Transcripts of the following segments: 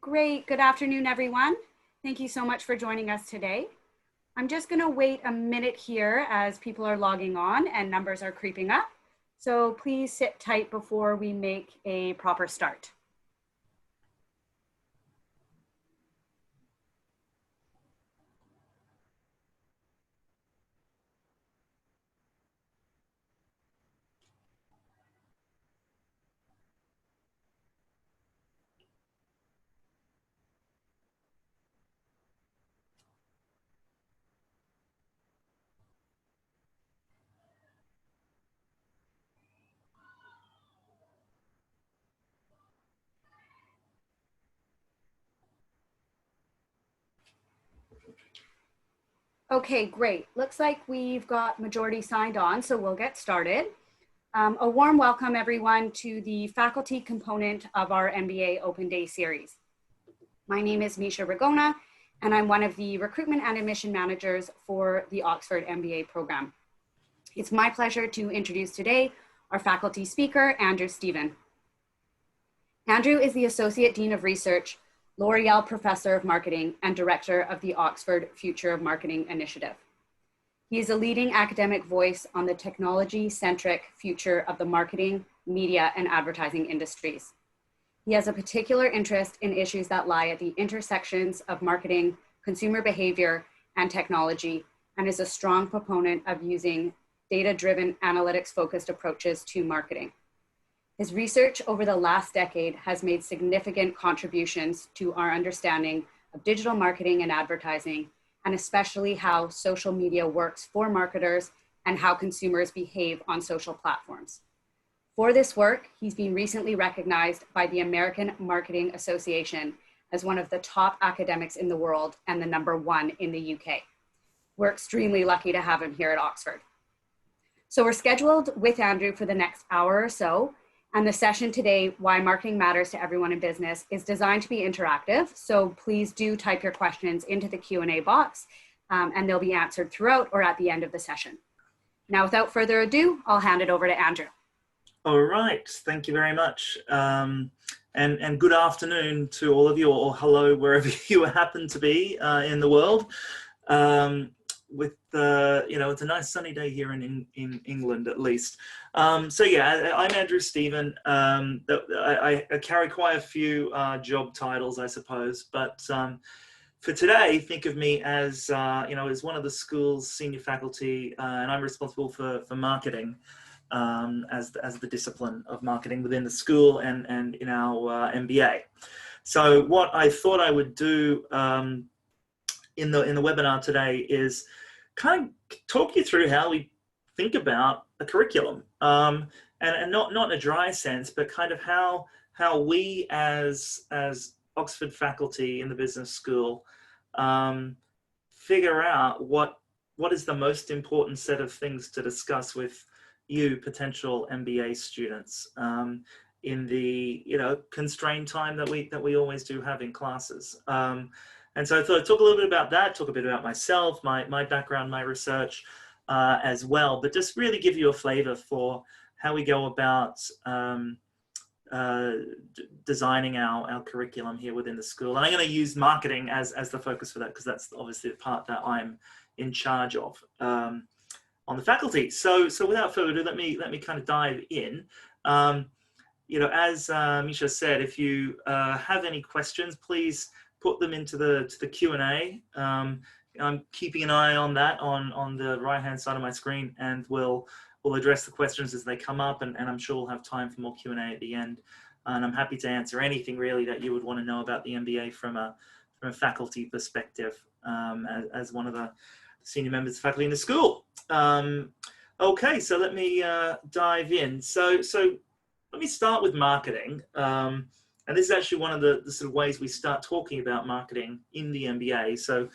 Great. Good afternoon, everyone. Thank you so much for joining us today. I'm just going to wait a minute here as people are logging on and numbers are creeping up. So please sit tight before we make a proper start. Okay, great. Looks like we've got majority signed on, so we'll get started. A warm welcome, everyone, to the faculty component of our MBA Open Day series. My name is Misha Rigona, and I'm one of the recruitment and admission managers for the Oxford MBA program. It's my pleasure to introduce today our faculty speaker, Andrew Stephen. Andrew is the Associate Dean of Research, L'Oreal Professor of Marketing, and Director of the Oxford Future of Marketing Initiative. He is a leading academic voice on the technology-centric future of the marketing, media, and advertising industries. He has a particular interest in issues that lie at the intersections of marketing, consumer behavior, and technology, and is a strong proponent of using data-driven, analytics-focused approaches to marketing. His research over the last decade has made significant contributions to our understanding of digital marketing and advertising, and especially how social media works for marketers and how consumers behave on social platforms. For this work, he's been recently recognized by the American Marketing Association as one of the top academics in the world and the #1 in the UK. We're extremely lucky to have him here at Oxford. So we're scheduled with Andrew for the next hour or so, and the session today, Why Marketing Matters to Everyone in Business, is designed to be interactive. So please do type your questions into the Q&A box and they'll be answered throughout or at the end of the session. Now, without further ado, I'll hand it over to Andrew. All right, thank you very much. And good afternoon to all of you, or hello, wherever you happen to be in the world. It's a nice sunny day here in England, at least. So yeah, I'm Andrew Stephen. I carry quite a few job titles, I suppose, but for today, think of me as as one of the school's senior faculty, and I'm responsible for marketing as the discipline of marketing within the school and in our MBA. So what I thought I would do in the webinar today is kind of talk you through how we think about a curriculum, and not in a dry sense, but kind of how we as Oxford faculty in the business school figure out what is the most important set of things to discuss with you potential MBA students in the constrained time that we always do have in classes. And so I thought I'd talk a little bit about that, talk a bit about myself, my background, my research as well, but just really give you a flavor for how we go about designing our curriculum here within the school. And I'm going to use marketing as the focus for that, because that's obviously the part that I'm in charge of on the faculty. So without further ado, let me kind of dive in. As Misha said, if you have any questions, please put them into the Q&A. I'm keeping an eye on that on the right-hand side of my screen, and we'll address the questions as they come up, and I'm sure we'll have time for more Q&A at the end. And I'm happy to answer anything really that you would want to know about the MBA from a faculty perspective, as one of the senior members of faculty in the school. Okay, so let me dive in. So let me start with marketing. And this is actually one of the sort of ways we start talking about marketing in the MBA. So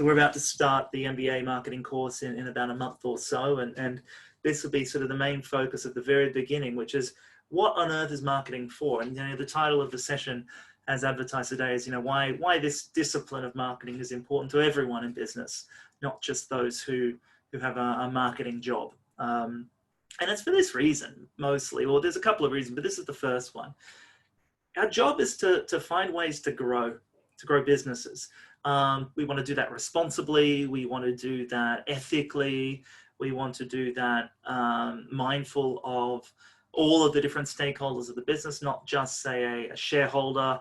we're about to start the MBA marketing course in about a month or so. And this will be sort of the main focus at the very beginning, which is what on earth is marketing for? And the title of the session as advertised today is, why this discipline of marketing is important to everyone in business, not just those who have a marketing job. And it's for this reason, mostly. Well, there's a couple of reasons, but this is the first one. our job is to find ways to grow businesses. We want to do that responsibly. We want to do that ethically. We want to do that mindful of all of the different stakeholders of the business, not just say a shareholder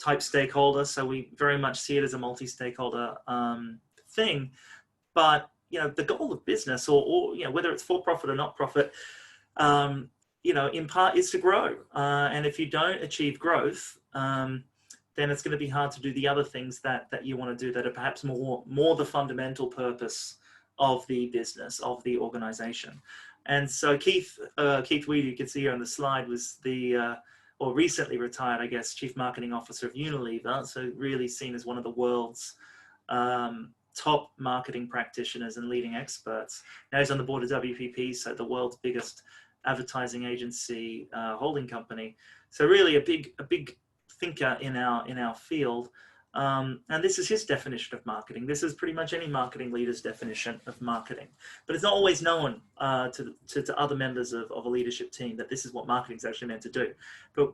type stakeholder. So we very much see it as a multi-stakeholder thing. But the goal of business, or whether it's for profit or not profit, in part is to grow. And if you don't achieve growth, then it's going to be hard to do the other things that you want to do that are perhaps more the fundamental purpose of the business, of the organization. And so Keith Weed, you can see here on the slide, was or recently retired, I guess, Chief Marketing Officer of Unilever. So really seen as one of the world's top marketing practitioners and leading experts. Now he's on the board of WPP, so the world's biggest advertising agency holding company. So really a big thinker in our field. And this is his definition of marketing. This is pretty much any marketing leader's definition of marketing. But it's not always known to other members of a leadership team that this is what marketing is actually meant to do. But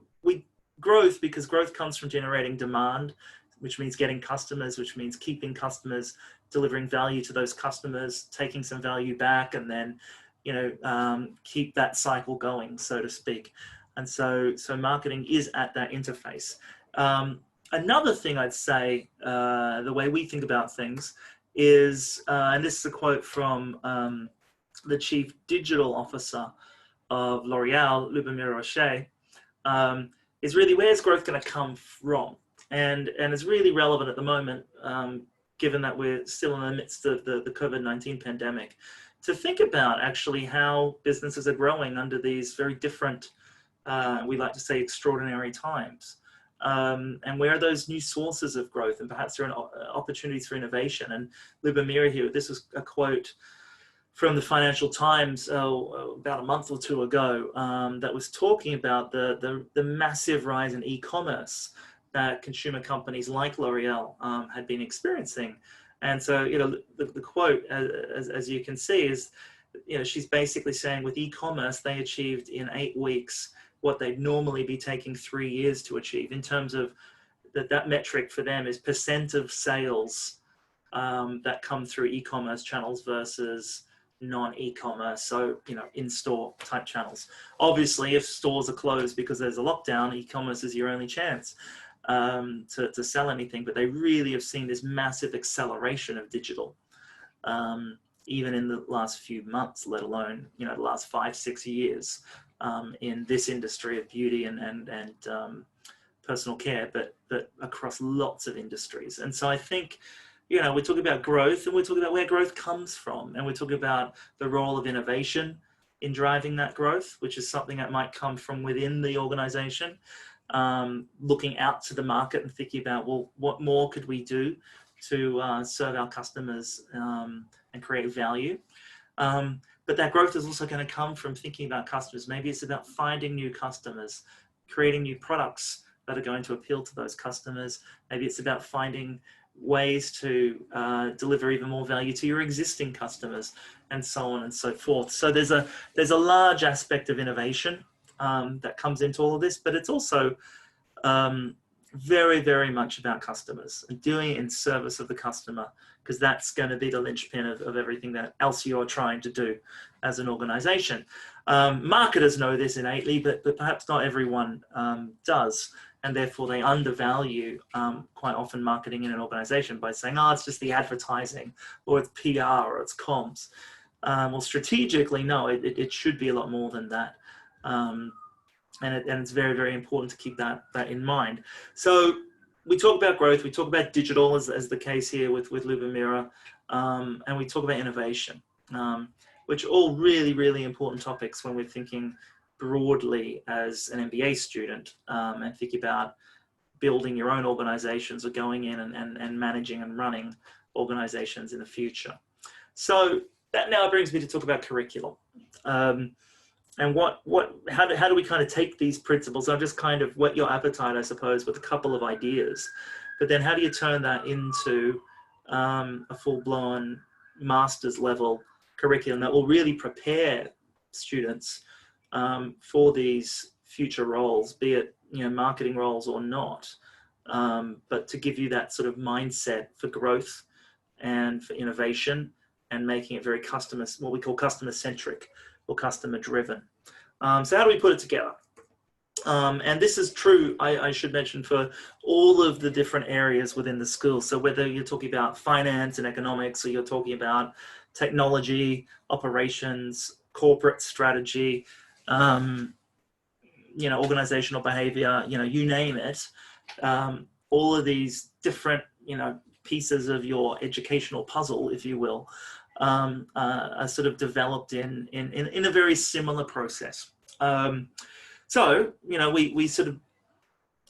because growth comes from generating demand, which means getting customers, which means keeping customers, delivering value to those customers, taking some value back, and then keep that cycle going, so to speak. And so marketing is at that interface. Another thing I'd say, the way we think about things is, and this is a quote from the Chief Digital Officer of L'Oreal, Lubomir Rocher, is really, where's growth going to come from? And it's really relevant at the moment, given that we're still in the midst of the COVID-19 pandemic, to think about actually how businesses are growing under these very different, we like to say, extraordinary times. And where are those new sources of growth? And perhaps there are opportunities for innovation. And Lubomir here, this was a quote from the Financial Times about a month or two ago, that was talking about the massive rise in e-commerce that consumer companies like L'Oreal had been experiencing. And so, the quote, as you can see, is, she's basically saying with e-commerce, they achieved in 8 weeks what they'd normally be taking 3 years to achieve, in terms of that metric for them is % of sales that come through e-commerce channels versus non-e-commerce, so in-store type channels. Obviously, if stores are closed because there's a lockdown, e-commerce is your only chance to sell anything. But they really have seen this massive acceleration of digital, even in the last few months, let alone the last 5-6 years, in this industry of beauty and personal care, but across lots of industries. And so I think, we're talking about growth, and we're talking about where growth comes from, and we're talking about the role of innovation in driving that growth, which is something that might come from within the organization, looking out to the market and thinking about, well, what more could we do to serve our customers and create value. But that growth is also going to come from thinking about customers. Maybe it's about finding new customers, creating new products that are going to appeal to those customers. Maybe it's about finding ways to deliver even more value to your existing customers, and so on and so forth. So there's a large aspect of innovation that comes into all of this, but it's also very, very much about customers and doing it in service of the customer, because that's going to be the linchpin of everything that else you're trying to do as an organization. Marketers know this innately, but perhaps not everyone does. And therefore they undervalue quite often marketing in an organization by saying, it's just the advertising, or it's PR, or it's comms. Well, strategically, no, it should be a lot more than that. And it's very, very important to keep that in mind. So we talk about growth, we talk about digital as the case here with Lubomira, and we talk about innovation, which are all really, really important topics when we're thinking broadly as an MBA student, and think about building your own organizations, or going in and managing and running organizations in the future. So that now brings me to talk about curriculum. And how do we kind of take these principles? I've just kind of whet your appetite, I suppose, with a couple of ideas. But then how do you turn that into a full-blown master's level curriculum that will really prepare students for these future roles, be it marketing roles or not, but to give you that sort of mindset for growth and for innovation and making it very what we call customer centric or customer driven. So how do we put it together? And this is true, I should mention, for all of the different areas within the school. So whether you're talking about finance and economics, or you're talking about technology, operations, corporate strategy, organizational behavior, you name it, all of these different, pieces of your educational puzzle, if you will, are sort of developed in a very similar process. So, we sort of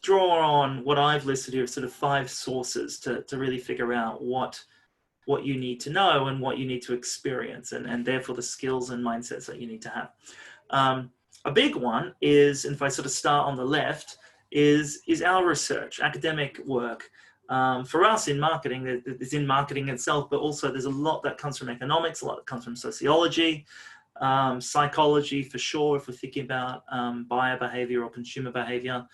draw on what I've listed here, sort of 5 sources to really figure out what you need to know and what you need to experience, and therefore the skills and mindsets that you need to have. A big one is, and if I sort of start on the left, is our research, academic work. For us in marketing, it's in marketing itself, but also there's a lot that comes from economics, a lot that comes from sociology, psychology for sure, if we're thinking about buyer behavior or consumer behavior,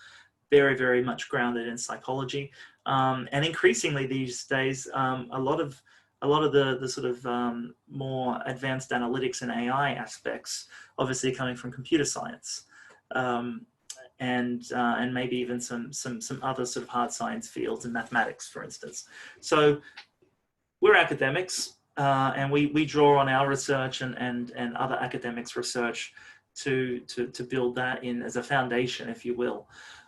very, very much grounded in psychology. And increasingly these days, a lot of the sort of more advanced analytics and AI aspects, obviously coming from computer science, and maybe even some other sort of hard science fields and mathematics, for instance. So we're academics. And we draw on our research and other academics' research to build that in as a foundation, if you will.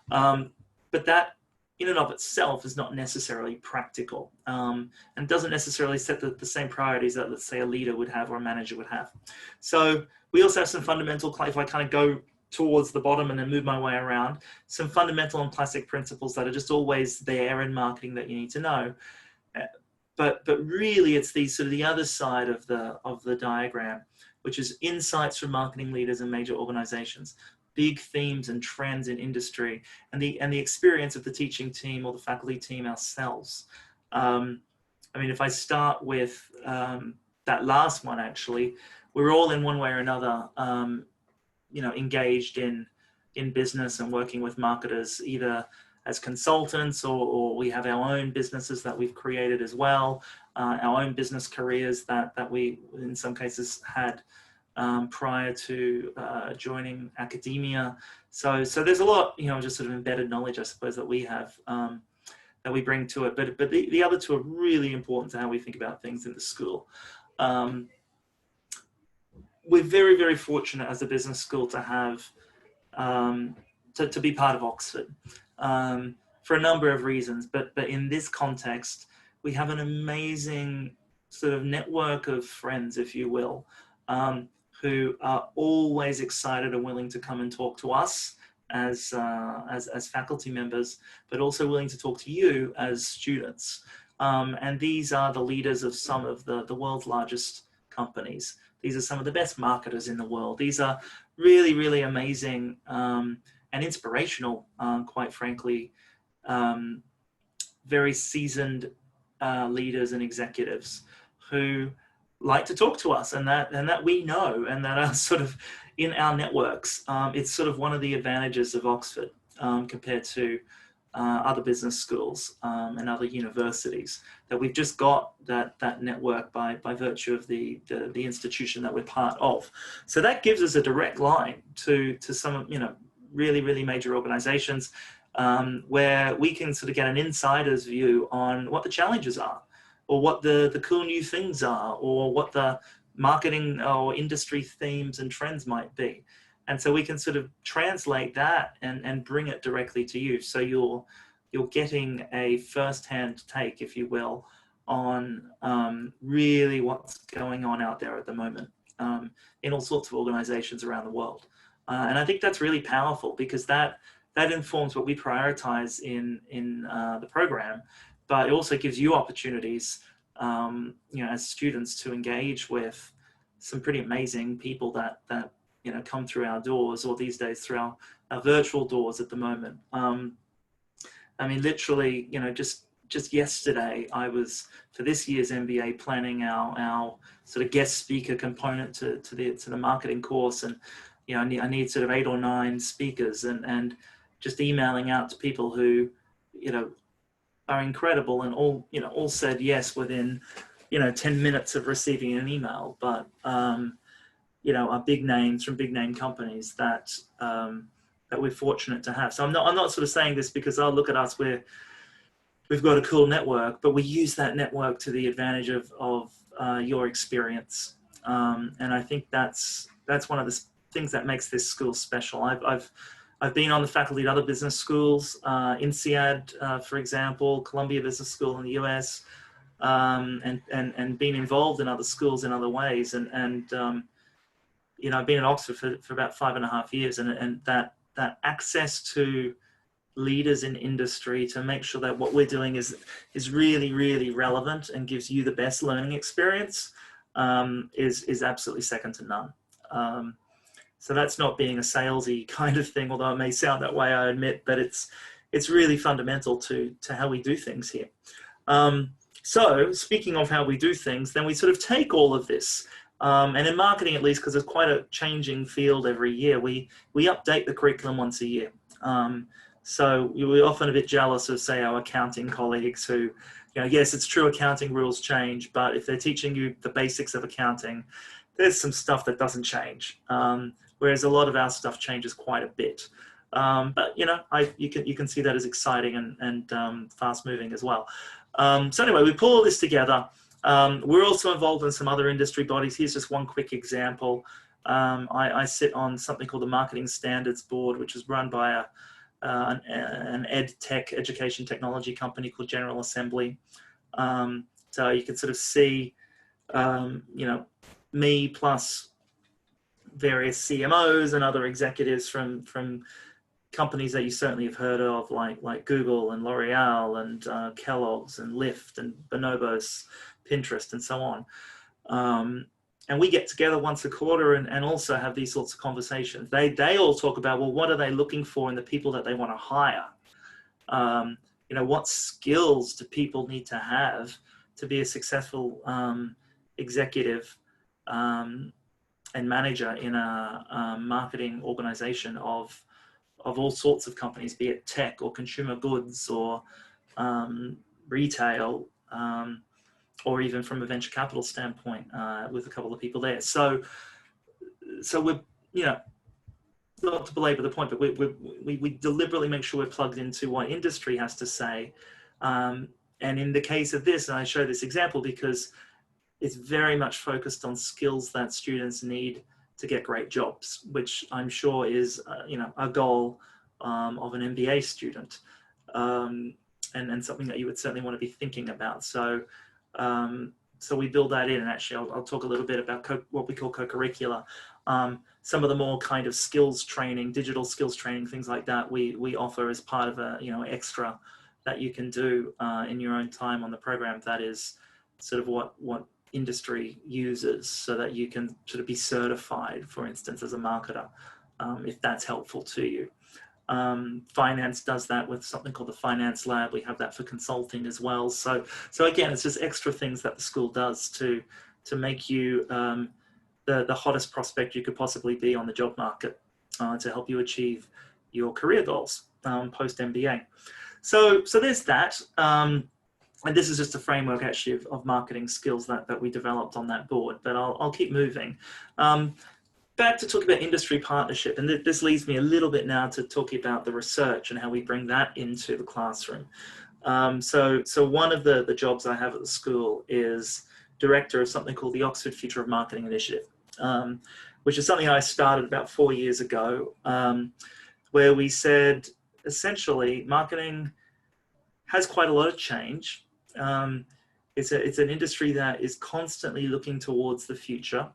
But that in and of itself is not necessarily practical, and doesn't necessarily set the same priorities that, let's say, a leader would have or a manager would have. So we also have some fundamental, if I kind of go towards the bottom and then move my way around, some fundamental and classic principles that are just always there in marketing that you need to know. But really, it's the other side of the diagram, which is insights from marketing leaders in major organizations, big themes and trends in industry, and the experience of the teaching team or the faculty team ourselves. If I start with that last one, actually, we're all in one way or another, engaged in business and working with marketers, either as consultants, or we have our own businesses that we've created as well, our own business careers that we, in some cases, had prior to joining academia. So there's a lot, just sort of embedded knowledge, I suppose, that we have, that we bring to it. But the other two are really important to how we think about things in the school. We're very, very fortunate as a business school to have, to be part of Oxford. For a number of reasons, but in this context, we have an amazing sort of network of friends, if you will, who are always excited and willing to come and talk to us as faculty members, but also willing to talk to you as students. And these are the leaders of some of the world's largest companies. These are some of the best marketers in the world. These are really, really amazing and inspirational, quite frankly, very seasoned leaders and executives who like to talk to us, and that we know, and that are sort of in our networks. It's sort of one of the advantages of Oxford compared to other business schools and other universities, that we've just got that network by virtue of the institution that we're part of. So that gives us a direct line to some, really, really major organizations, where we can sort of get an insider's view on what the challenges are, or what the cool new things are, or what the marketing or industry themes and trends might be. And so we can sort of translate that and bring it directly to you. So you're getting a first-hand take, if you will, on really what's going on out there at the moment in all sorts of organizations around the world. And I think that's really powerful, because that informs what we prioritize in the program, but it also gives you opportunities, as students, to engage with some pretty amazing people that come through our doors, or these days through our virtual doors at the moment. Literally, just yesterday, I was, for this year's MBA, planning our sort of guest speaker component to the marketing course, and I need sort of 8 or 9 speakers, and just emailing out to people who, you know, are incredible and all, you know, all said yes within, you know, 10 minutes of receiving an email, but, you know, are big names from big name companies that, that we're fortunate to have. So I'm not sort of saying this because, oh, look at us, we've got a cool network, but we use that network to the advantage of your experience. And I think that's one of the things that makes this school special. I've been on the faculty at other business schools, INSEAD, for example, Columbia Business School in the US, and been involved in other schools in other ways. And you know, I've been in Oxford for about 5.5 years, and that access to leaders in industry to make sure that what we're doing is really, really relevant and gives you the best learning experience is absolutely second to none. So that's not being a salesy kind of thing, although it may sound that way, I admit, but it's really fundamental to how we do things here. So speaking of how we do things, then we sort of take all of this, and in marketing at least, because it's quite a changing field every year, we update the curriculum once a year. So we're often a bit jealous of, say, our accounting colleagues who, you know, yes, it's true, accounting rules change, but if they're teaching you the basics of accounting, there's some stuff that doesn't change. Whereas a lot of our stuff changes quite a bit. But you know, you can see that as exciting and fast moving as well. So anyway, we pull all this together. We're also involved in some other industry bodies. Here's just one quick example. I sit on something called the Marketing Standards Board, which is run by an ed tech education technology company called General Assembly. So you can sort of see, you know, me plus various CMOs and other executives from companies that you certainly have heard of, like Google and L'Oreal and Kellogg's and Lyft and Bonobos, Pinterest, and so on. And we get together once a quarter and also have these sorts of conversations. They all talk about, well, what are they looking for in the people that they want to hire? You know, what skills do people need to have to be a successful executive and manager in a marketing organization of all sorts of companies, be it tech or consumer goods or retail, or even from a venture capital standpoint, with a couple of people there. So we're, you know, not to belabor the point, but we deliberately make sure we're plugged into what industry has to say. And in the case of this, and I show this example because it's very much focused on skills that students need to get great jobs, which I'm sure is, you know, a goal of an MBA student, and something that you would certainly want to be thinking about. So we build that in, and actually I'll talk a little bit about what we call co-curricular. Some of the more kind of skills training, digital skills training, things like that, we offer as part of a, you know, extra that you can do in your own time on the program. That is sort of what industry uses, so that you can sort of be certified, for instance, as a marketer, if that's helpful to you. Finance does that with something called the Finance Lab. We have that for consulting as well. So again, it's just extra things that the school does to make you the hottest prospect you could possibly be on the job market, to help you achieve your career goals post MBA. So there's that. And this is just a framework actually of marketing skills that we developed on that board, but I'll keep moving. Back to talk about industry partnership, and this leads me a little bit now to talking about the research and how we bring that into the classroom. So one of the jobs I have at the school is director of something called the Oxford Future of Marketing Initiative, which is something I started about 4 years ago, where we said, essentially, marketing has quite a lot of change. It's an industry that is constantly looking towards the future.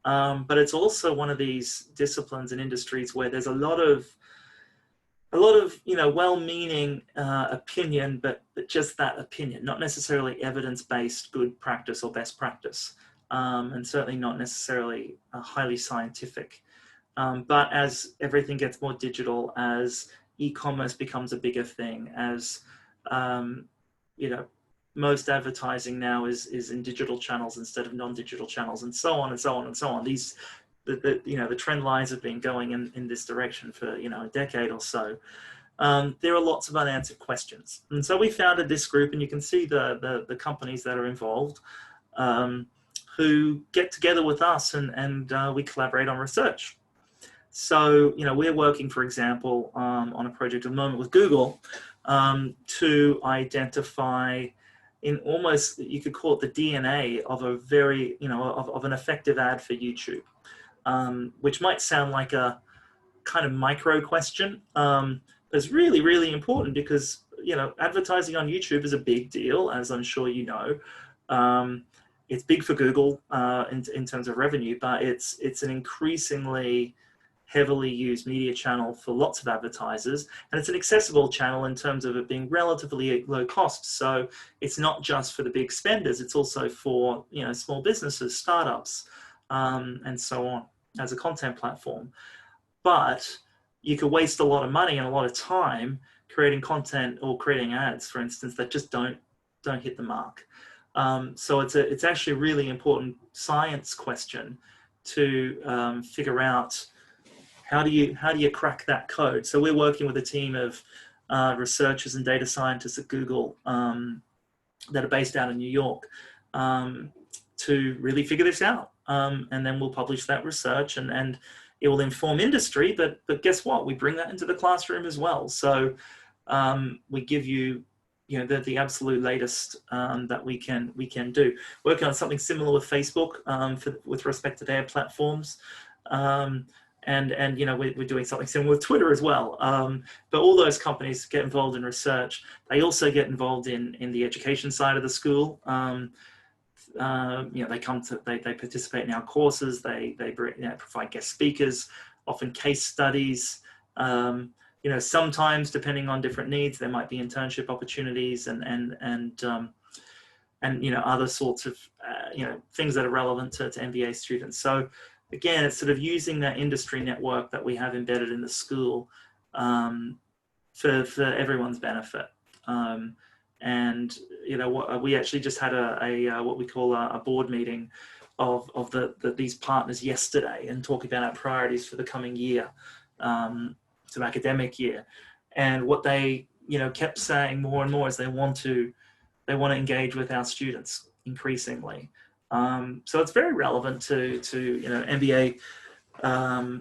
But it's also one of these disciplines and industries where there's a lot of you know, well-meaning opinion, but just that opinion, not necessarily evidence-based good practice or best practice, and certainly not necessarily highly scientific. But as everything gets more digital, as e-commerce becomes a bigger thing, as you know, most advertising now is in digital channels instead of non-digital channels, and so on and so on and so on. These the trend lines have been going in this direction for a decade or so. There are lots of unanswered questions, and so we founded this group, and you can see the companies that are involved, who get together with us, and we collaborate on research. So we're working, for example, on a project at the moment with Google to identify, in almost, you could call it the DNA of a very of an effective ad for YouTube, which might sound like a kind of micro question. It's really, really important because, advertising on YouTube is a big deal, as I'm sure you know. It's big for Google in terms of revenue, but it's an increasingly heavily used media channel for lots of advertisers, and it's an accessible channel in terms of it being relatively low cost. So it's not just for the big spenders, it's also for small businesses, startups, and so on, as a content platform. But you could waste a lot of money and a lot of time creating content or creating ads, for instance, that just don't hit the mark. So it's actually a really important science question to figure out how do you crack that code. So we're working with a team of researchers and data scientists at Google that are based out in New York to really figure this out, and then we'll publish that research, and it will inform industry, but guess what? We bring that into the classroom as well. So we give you, the absolute latest that we can do. Working on something similar with Facebook with respect to their platforms, and we're doing something similar with Twitter as well. But all those companies get involved in research. They also get involved in the education side of the school. They participate in our courses. They provide guest speakers, often case studies. Sometimes, depending on different needs, there might be internship opportunities and other sorts of things that are relevant to MBA students. So again, it's sort of using that industry network that we have embedded in the school for everyone's benefit. And we actually just had a what we call a board meeting of these partners yesterday, and talking about our priorities for the coming year, so academic year. And what they kept saying more and more is they want to engage with our students increasingly. So it's very relevant to MBA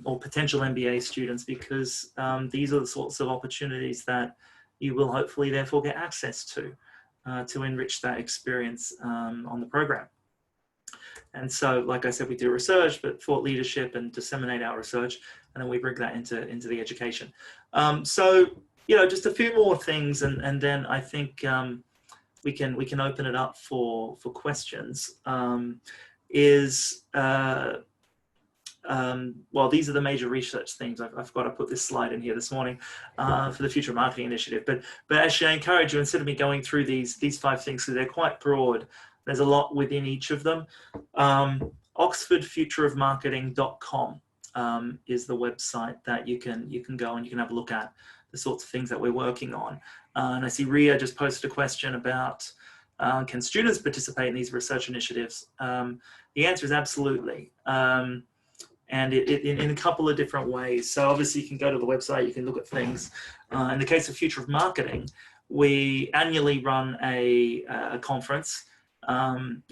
or potential MBA students, because these are the sorts of opportunities that you will hopefully therefore get access to enrich that experience on the program. And so, like I said, we do research, but thought leadership, and disseminate our research, and then we bring that into the education. So just a few more things, and then I think we can open it up for questions. Well, these are the major research things. I've got to put this slide in here this morning for the Future Marketing Initiative. But actually, I encourage you, instead of me going through these 5 things, because they're quite broad, there's a lot within each of them. OxfordFutureOfMarketing.com is the website that you can go and you can have a look at the sorts of things that we're working on. And I see Ria just posted a question about can students participate in these research initiatives? The answer is absolutely. And in a couple of different ways. So obviously you can go to the website, you can look at things. In the case of Future of Marketing, we annually run a conference. When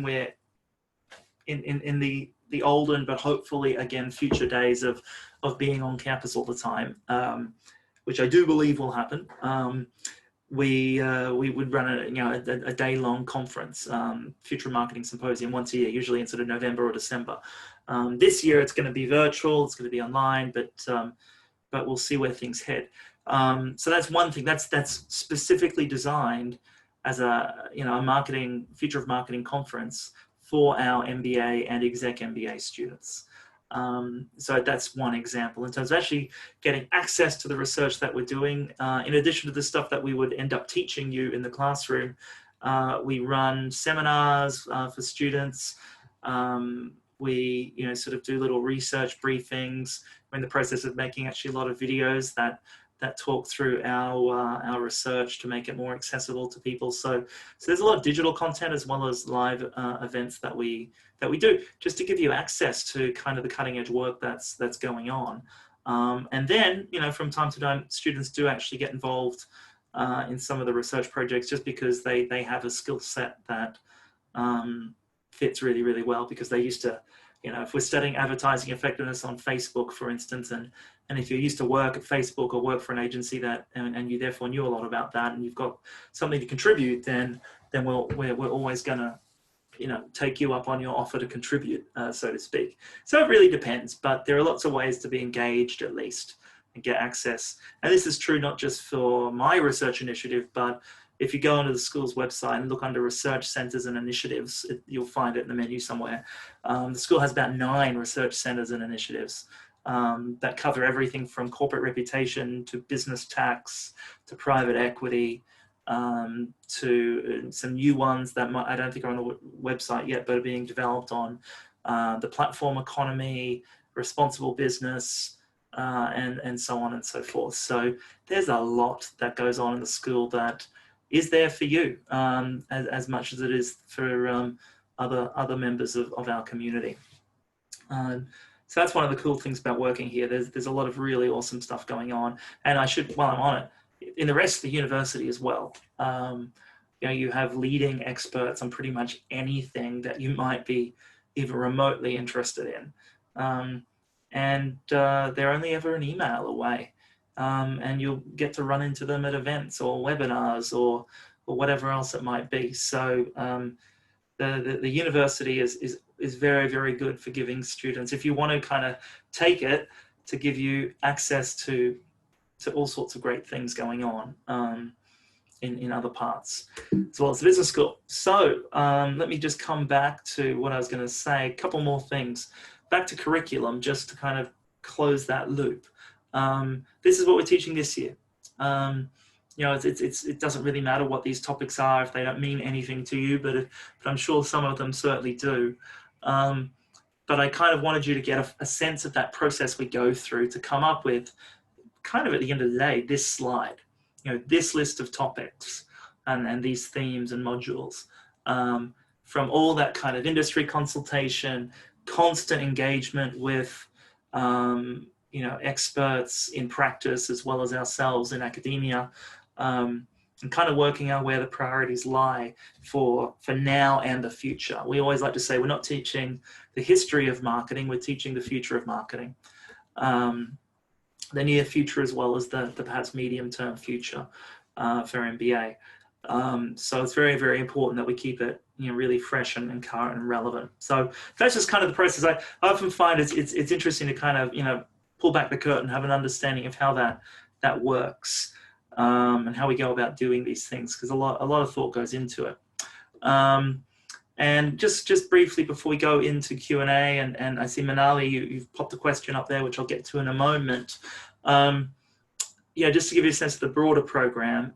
we're in the olden, but hopefully again future days of being on campus all the time, which I do believe will happen. We would run a day-long conference, Future Marketing Symposium, once a year, usually in sort of November or December. This year it's going to be virtual, it's going to be online, but we'll see where things head. So that's one thing that's specifically designed as a Future of Marketing conference for our MBA and exec MBA students. So that's one example in terms of actually getting access to the research that we're doing. In addition to the stuff that we would end up teaching you in the classroom, we run seminars for students. We sort of do little research briefings. We're in the process of making actually a lot of videos that that talk through our research to make it more accessible to people. So there's a lot of digital content as well as live events that we do, just to give you access to kind of the cutting edge work that's going on. And then, you know, from time to time, students do actually get involved in some of the research projects, just because they have a skill set that fits really, really well, because they used to, you know, if we're studying advertising effectiveness on Facebook, for instance, and if you used to work at Facebook or work for an agency that, and you therefore knew a lot about that, and you've got something to contribute, then we're always going to, you know, take you up on your offer to contribute, so to speak. So it really depends, but there are lots of ways to be engaged, at least, and get access. And this is true not just for my research initiative, but if you go onto the school's website and look under research centers and initiatives, you'll find it in the menu somewhere. The school has about 9 research centers and initiatives that cover everything from corporate reputation to business tax to private equity, to some new ones that I don't think are on the website yet, but are being developed on the platform economy, responsible business, and so on and so forth. So there's a lot that goes on in the school that is there for you, as much as it is for other members of our community. So that's one of the cool things about working here. There's a lot of really awesome stuff going on, and I should, while I'm on it, in the rest of the university as well. You know, you have leading experts on pretty much anything that you might be even remotely interested in, and they're only ever an email away. And you'll get to run into them at events or webinars or whatever else it might be. So the university is very, very good for giving students, if you want to kind of take it, to give you access to all sorts of great things going on in other parts, as well as the business school. So let me just come back to what I was going to say. A couple more things. Back to curriculum, just to kind of close that loop. This is what we're teaching this year. You know, it doesn't really matter what these topics are if they don't mean anything to you, but I'm sure some of them certainly do. But I kind of wanted you to get a sense of that process we go through to come up with, kind of at the end of the day, this slide, you know, this list of topics and these themes and modules, from all that kind of industry consultation, constant engagement with you know, experts in practice as well as ourselves in academia, and kind of working out where the priorities lie for now and the future. We always like to say we're not teaching the history of marketing, we're teaching the future of marketing. The near future as well as the perhaps medium-term future for MBA. So it's very, very important that we keep it, you know, really fresh and current and relevant. So that's just kind of the process. I often find it's interesting to kind of, you know, pull back the curtain, have an understanding of how that works, and how we go about doing these things, because a lot of thought goes into it. And just briefly before we go into Q&A, and I see Manali, you've popped a question up there, which I'll get to in a moment. Yeah, just to give you a sense of the broader program,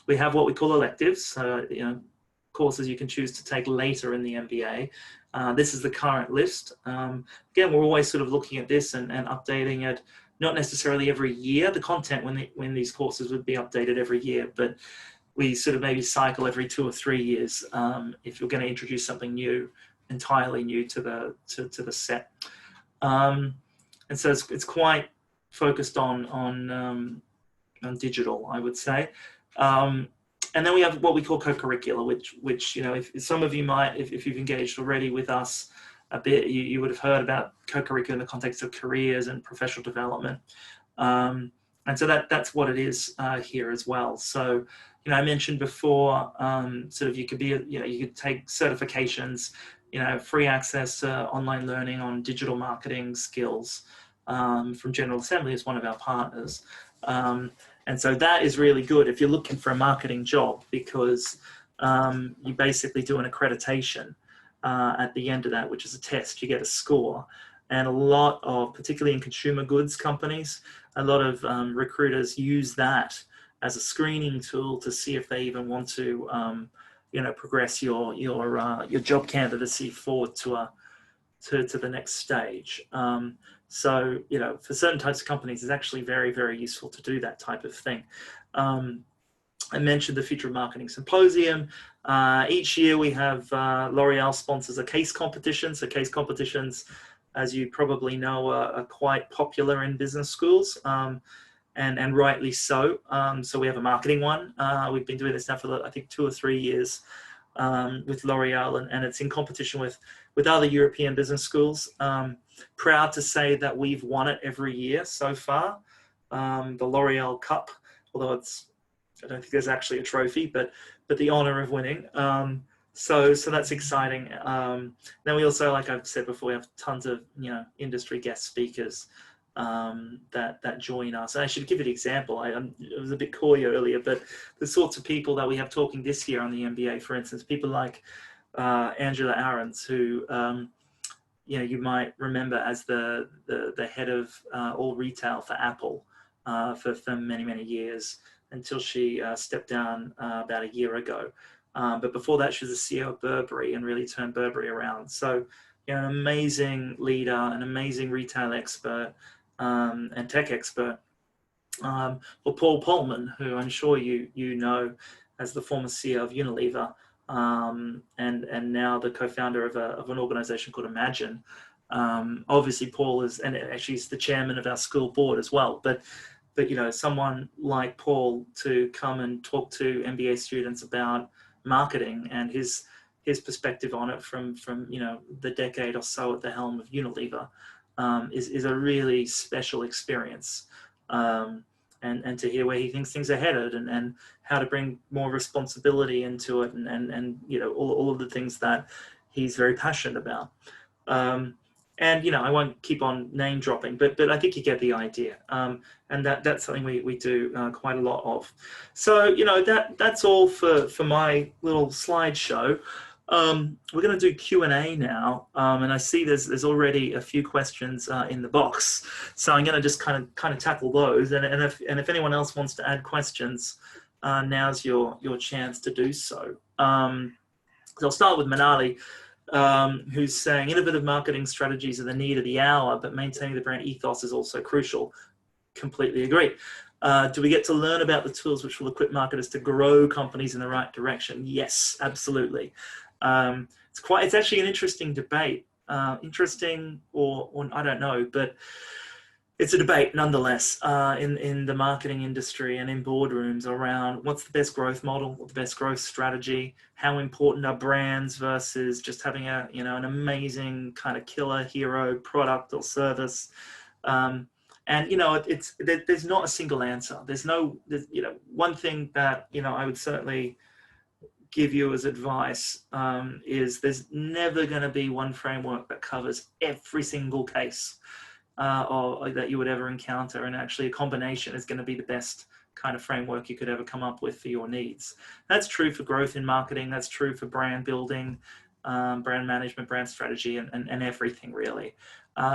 we have what we call electives, you know, courses you can choose to take later in the MBA. This is the current list. Again, we're always sort of looking at this and updating it, not necessarily every year. The content when these courses would be updated every year, but we sort of maybe cycle every 2 or 3 years if you're going to introduce something new, entirely new to the set. And so it's quite focused on digital, I would say. And then we have what we call co-curricular, which you know, if some of you might, if you've engaged already with us a bit, you would have heard about co-curricular in the context of careers and professional development. And so that's what it is here as well. So, you know, I mentioned before, sort of you could be, you know, you could take certifications, you know, free access to online learning on digital marketing skills from General Assembly as one of our partners. And so that is really good if you're looking for a marketing job, because you basically do an accreditation at the end of that, which is a test. You get a score. And a lot of, particularly in consumer goods companies, a lot of recruiters use that as a screening tool to see if they even want to, you know, progress your job candidacy forward to to the next stage. So, you know, for certain types of companies, it's actually very, very useful to do that type of thing. I mentioned the Future of Marketing Symposium. Each year we have L'Oreal sponsors a case competition. So case competitions, as you probably know, are quite popular in business schools, and rightly so. So we have a marketing one. We've been doing this now for, I think, 2 or 3 years with L'Oreal, and it's in competition with other European business schools. Proud to say that we've won it every year so far. The L'Oreal Cup, although I don't think there's actually a trophy, but the honor of winning. So that's exciting. Then we also, like I've said before, we have tons of, you know, industry guest speakers that join us. And I should give you an example. I was a bit coy earlier, but the sorts of people that we have talking this year on the MBA, for instance, people like Angela Ahrens, who you know, you might remember as the head of all retail for Apple for many years, until she stepped down about a year ago. But before that, she was the CEO of Burberry and really turned Burberry around. So, you know, an amazing leader, an amazing retail expert, and tech expert. Or Paul Polman, who I'm sure you know as the former CEO of Unilever, and now the co-founder of an organization called Imagine. Obviously, Paul is, and actually he's the chairman of our school board as well. But you know, someone like Paul to come and talk to MBA students about marketing and his perspective on it from you know, the decade or so at the helm of Unilever, is a really special experience. And to hear where he thinks things are headed, and how to bring more responsibility into it, and you know, all of the things that he's very passionate about. And you know, I won't keep on name dropping, but I think you get the idea. And that's something we do quite a lot of. So you know, that's all for my little slideshow. We're going to do Q&A now, and I see there's already a few questions in the box, so I'm going to just kind of tackle those. And if anyone else wants to add questions, now's your chance to do so. So I'll start with Manali, who's saying innovative marketing strategies are the need of the hour, but maintaining the brand ethos is also crucial. Completely agree. Do we get to learn about the tools which will equip marketers to grow companies in the right direction? Yes, absolutely. It's actually an interesting debate. Interesting or I don't know, but it's a debate nonetheless in the marketing industry and in boardrooms around what's the best growth model, what's the best growth strategy, how important are brands versus just having an amazing kind of killer hero product or service. And you know, there's not a single answer. There's one thing that I would certainly give you as advice is there's never going to be one framework that covers every single case or that you would ever encounter, and actually a combination is going to be the best kind of framework you could ever come up with for your needs. That's true for growth in marketing. That's true for brand building, brand management, brand strategy, and everything really.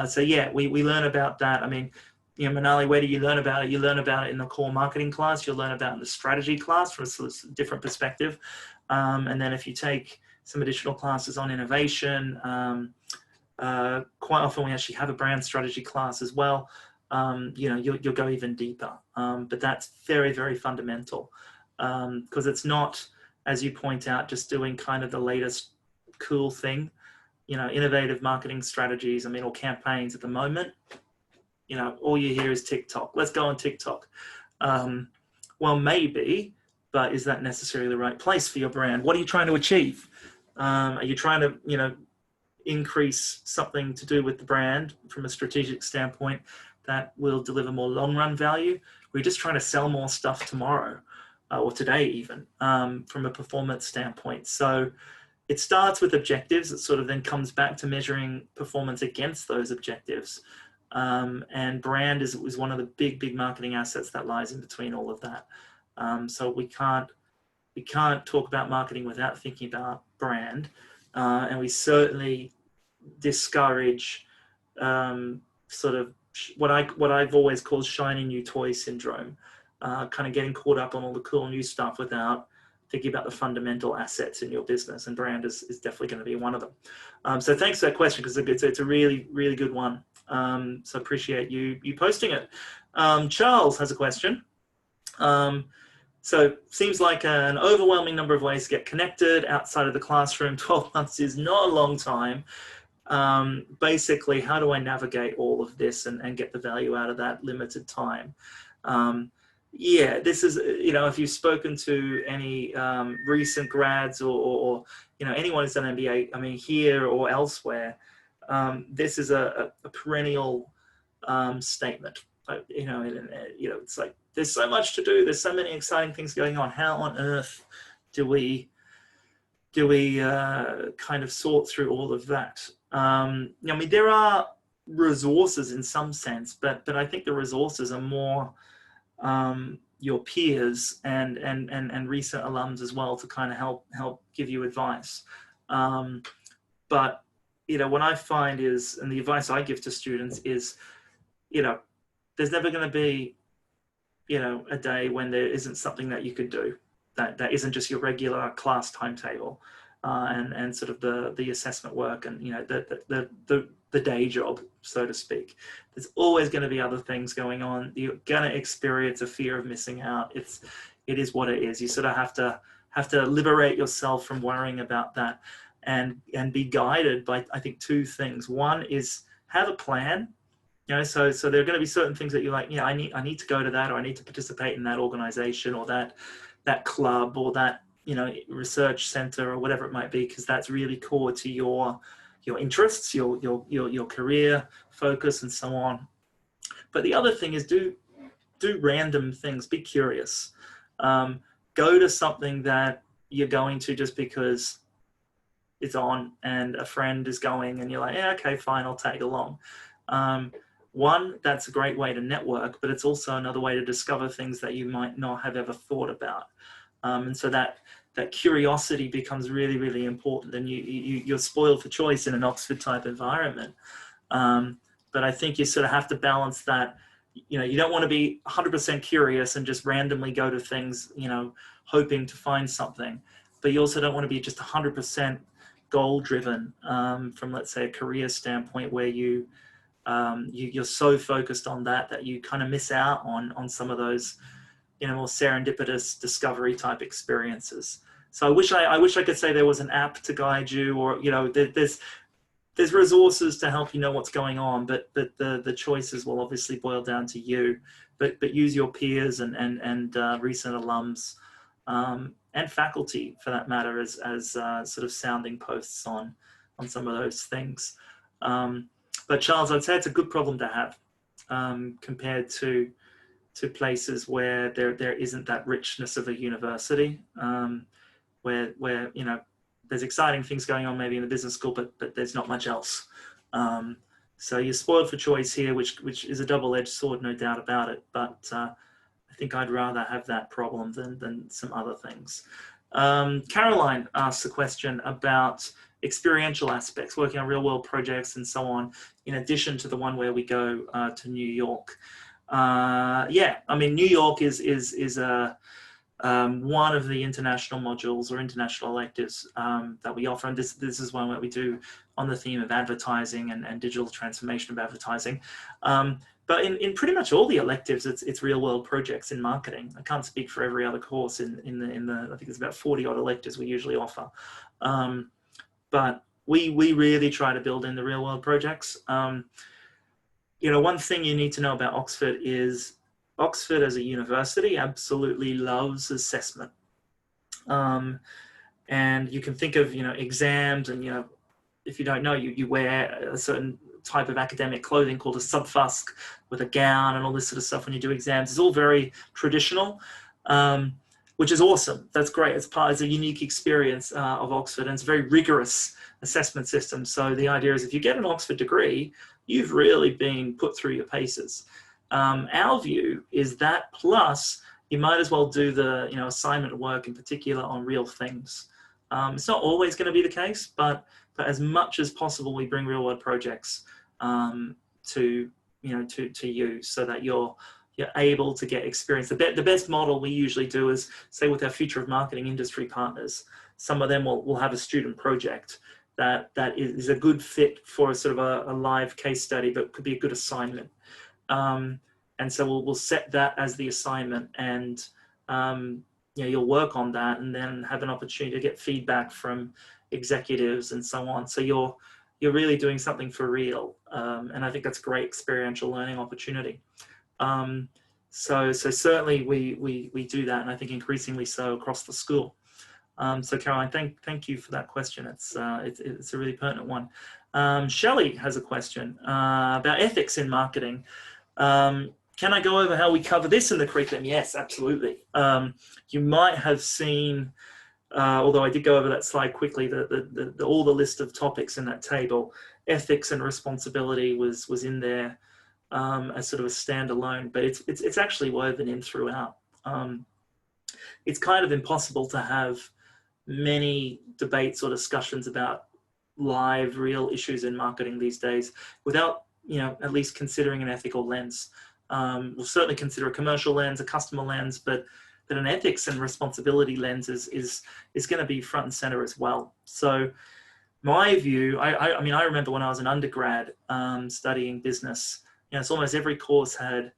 So yeah, we learn about that. I mean, Manali, where do you learn about it? You learn about it in the core marketing class. You'll learn about it in the strategy class from a sort of different perspective. And then if you take some additional classes on innovation, quite often we actually have a brand strategy class as well. You'll go even deeper. But that's very, very fundamental because it's not, as you point out, just doing kind of the latest cool thing. Innovative marketing strategies, or campaigns at the moment. All you hear is TikTok. Let's go on TikTok. Well, maybe, but is that necessarily the right place for your brand? What are you trying to achieve? Are you trying to, increase something to do with the brand from a strategic standpoint that will deliver more long-run value? We're just trying to sell more stuff tomorrow or today even from a performance standpoint. So it starts with objectives. It sort of then comes back to measuring performance against those objectives. And brand is one of the big marketing assets that lies in between all of that. So we can't talk about marketing without thinking about brand. And we certainly discourage sort of what I've always called shiny new toy syndrome, kind of getting caught up on all the cool new stuff without thinking about the fundamental assets in your business, and brand is definitely going to be one of them. So thanks for that question, because it's a really, really good one. So appreciate you posting it. Charles has a question. So seems like an overwhelming number of ways to get connected outside of the classroom. 12 months is not a long time. Basically, how do I navigate all of this and get the value out of that limited time? Yeah, this is, if you've spoken to any recent grads or anyone who's done MBA, I mean, here or elsewhere, this is a perennial statement. It's like, there's so much to do. There's so many exciting things going on. How on earth do we kind of sort through all of that? I mean, there are resources in some sense, but I think the resources are more your peers and recent alums as well, to kind of help give you advice. But what I find is, and the advice I give to students is, there's never going to be a day when there isn't something that you could do that isn't just your regular class timetable, and sort of the assessment work and the day job, so to speak. There's always going to be other things going on. You're going to experience a fear of missing out. It is what it is. You sort of have to liberate yourself from worrying about that, and be guided by, I think, two things. One is have a plan. So there are going to be certain things that you're like, I need to go to that, or I need to participate in that organization, or that club, or that research center, or whatever it might be, because that's really core to your interests, your career focus, and so on. But the other thing is do random things. Be curious. Go to something that you're going to just because it's on and a friend is going, and you're like, yeah, okay, fine, I'll tag along. One, that's a great way to network, but it's also another way to discover things that you might not have ever thought about. And so that curiosity becomes really, really important, and you're spoiled for choice in an Oxford type environment. But I think you sort of have to balance that. You don't want to be 100% curious and just randomly go to things, hoping to find something, but you also don't want to be just 100% goal driven, from, let's say, a career standpoint, where you're so focused on that you kind of miss out on some of those, more serendipitous discovery type experiences. So I wish I could say there was an app to guide you, or there's resources to help you know what's going on, but the choices will obviously boil down to you. But use your peers and recent alums, and faculty for that matter, as sort of sounding posts on some of those things. But Charles, I'd say it's a good problem to have, compared to places where there isn't that richness of a university, where there's exciting things going on maybe in the business school, but there's not much else. So you're spoiled for choice here, which is a double-edged sword, no doubt about it. But I think I'd rather have that problem than some other things. Caroline asks a question about experiential aspects, working on real-world projects and so on, in addition to the one where we go to New York. Yeah, I mean, New York is one of the international modules or international electives that we offer, and this is one that we do on the theme of advertising and digital transformation of advertising. But in pretty much all the electives, it's real world projects in marketing. I can't speak for every other course in the I think there's about 40 odd electives we usually offer. But we really try to build in the real world projects. One thing you need to know about Oxford is Oxford as a university absolutely loves assessment. And you can think of, exams, and, if you don't know, you wear a certain type of academic clothing called a subfusk with a gown and all this sort of stuff when you do exams. It's all very traditional, which is awesome. That's great. It's a unique experience of Oxford, and it's a very rigorous assessment system. So the idea is if you get an Oxford degree, you've really been put through your paces. Our view is that plus you might as well do the assignment work in particular on real things. It's not always going to be the case, but as much as possible we bring real world projects to you so that you're you're able to get experience. The best model we usually do is, say, with our future of marketing industry partners, some of them will have a student project that is a good fit for a sort of a live case study, but could be a good assignment. And so we'll set that as the assignment, and you'll work on that, and then have an opportunity to get feedback from executives and so on. So you're really doing something for real, and I think that's a great experiential learning opportunity. So certainly we do that, and I think increasingly so across the school. So Caroline, thank you for that question. It's a really pertinent one. Shelley has a question about ethics in marketing. Can I go over how we cover this in the curriculum? Yes, absolutely. You might have seen, although I did go over that slide quickly, all the list of topics in that table. Ethics and responsibility was in there as sort of a standalone, but it's actually woven in throughout. It's kind of impossible to have many debates or discussions about live, real issues in marketing these days without, at least considering an ethical lens. We'll certainly consider a commercial lens, a customer lens, but an ethics and responsibility lens is going to be front and center as well. So my view, I mean, I remember when I was an undergrad studying business, it's almost every course had,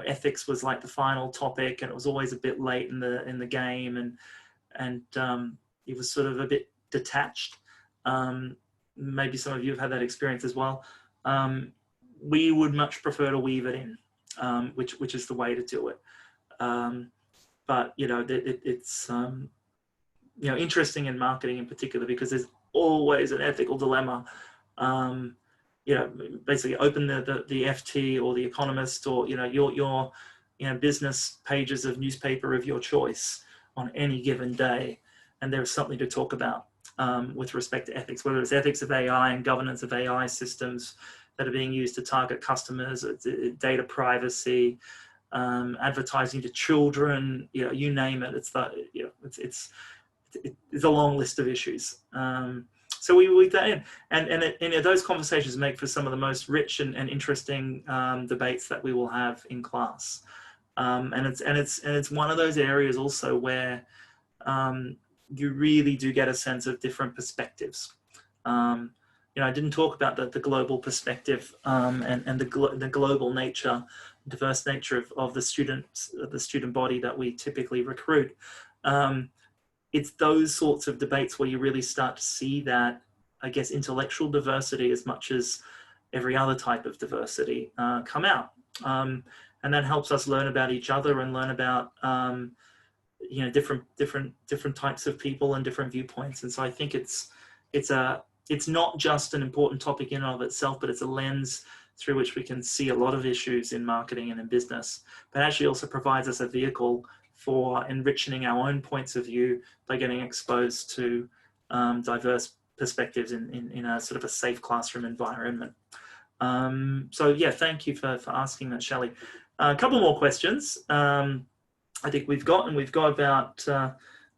ethics was like the final topic, and it was always a bit late in the game, and it was sort of a bit detached. Maybe some of you have had that experience as well. We would much prefer to weave it in, which is the way to do it. But it's interesting in marketing in particular, because there's always an ethical dilemma. Basically open the FT or the Economist, or your business pages of newspaper of your choice on any given day, and there's something to talk about with respect to ethics, whether it's ethics of AI and governance of AI systems that are being used to target customers, data privacy, advertising to children, you name it. It's a long list of issues. So we weave that in, and those conversations make for some of the most rich and interesting debates that we will have in class. And it's one of those areas also where you really do get a sense of different perspectives. I didn't talk about the global perspective and the global nature, diverse nature of the student body that we typically recruit. It's those sorts of debates where you really start to see that, I guess, intellectual diversity as much as every other type of diversity come out. And that helps us learn about each other and learn about different types of people and different viewpoints. And so I think it's not just an important topic in and of itself, but it's a lens through which we can see a lot of issues in marketing and in business, but actually also provides us a vehicle for enriching our own points of view by getting exposed to diverse perspectives in a sort of a safe classroom environment. So yeah, thank you for asking that, Shelley. A couple more questions. I think we've got about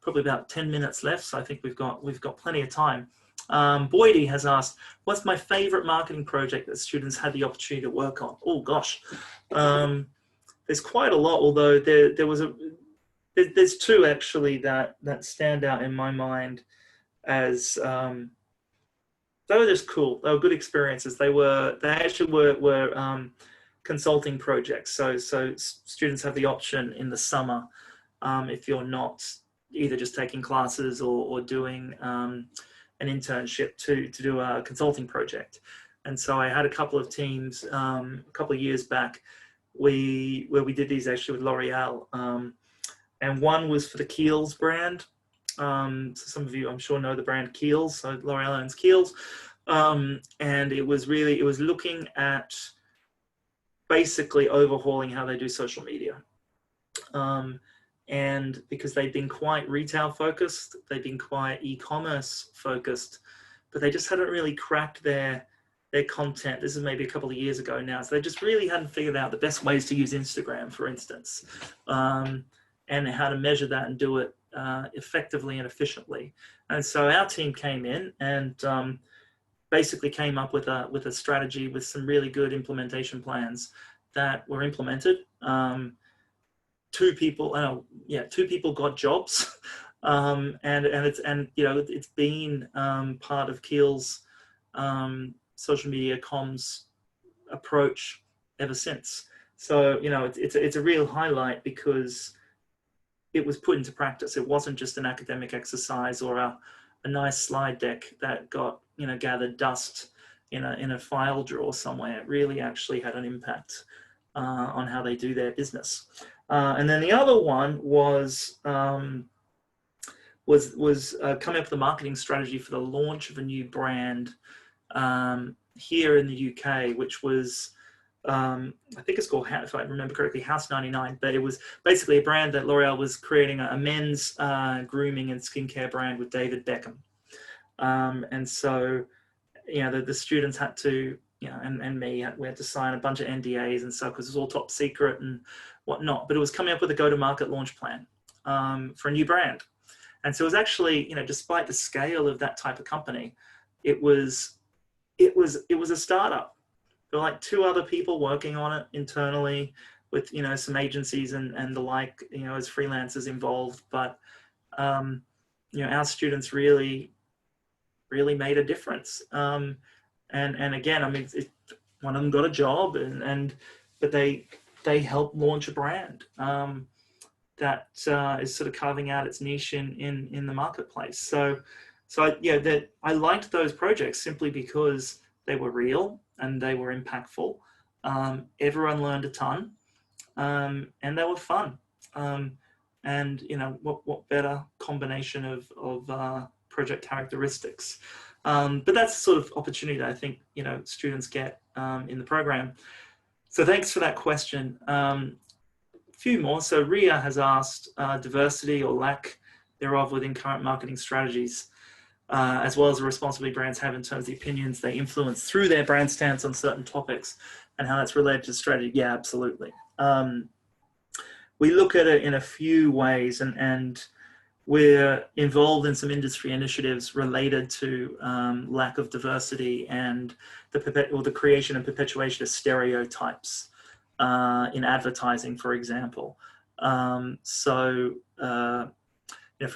probably about 10 minutes left, so I think we've got plenty of time. Boydie has asked, what's my favorite marketing project that students had the opportunity to work on? Oh gosh, there's quite a lot, although there's two actually that stand out in my mind as they were just cool. They were good experiences. They actually were consulting projects. So students have the option in the summer, if you're not either just taking classes or doing an internship, to do a consulting project. And so I had a couple of teams a couple of years back where we did these actually with L'Oreal. And one was for the Kiehl's brand. So some of you, I'm sure, know the brand Kiehl's. So L'Oreal owns Kiehl's. And it was looking at basically overhauling how they do social media. And because they've been quite retail focused, they've been quite e-commerce focused, but they just hadn't really cracked their content. This is maybe a couple of years ago now. So they just really hadn't figured out the best ways to use Instagram, for instance, and how to measure that and do it effectively and efficiently. And so our team came in and basically came up with a strategy with some really good implementation plans that were implemented. Two people got jobs, it's been part of Keel's social media comms approach ever since. So it's a real highlight because it was put into practice. It wasn't just an academic exercise or a nice slide deck that got gathered dust in a file drawer somewhere. It really actually had an impact on how they do their business. And then the other one was coming up with a marketing strategy for the launch of a new brand here in the UK, which was I think it's called, if I remember correctly, House 99. But it was basically a brand that L'Oreal was creating, a men's grooming and skincare brand with David Beckham. And so the students had to, and me, we had to sign a bunch of NDAs and stuff because it was all top secret and whatnot. But it was coming up with a go-to-market launch plan for a new brand. And so it was actually, despite the scale of that type of company, it was a startup. There were like 2 other people working on it internally with, some agencies and the like, as freelancers involved. But, our students really made a difference. And again, I mean, one of them got a job but they helped launch a brand that is sort of carving out its niche in the marketplace. So I liked those projects simply because they were real and they were impactful. Everyone learned a ton, and they were fun. And what better combination of project characteristics? But that's the sort of opportunity that I think students get in the program. So thanks for that question. A few more. So Ria has asked diversity or lack thereof within current marketing strategies, as well as the responsibility brands have in terms of the opinions they influence through their brand stance on certain topics and how that's related to strategy. Yeah, absolutely. We look at it in a few ways, and we're involved in some industry initiatives related to lack of diversity and the creation and perpetuation of stereotypes in advertising, for example. For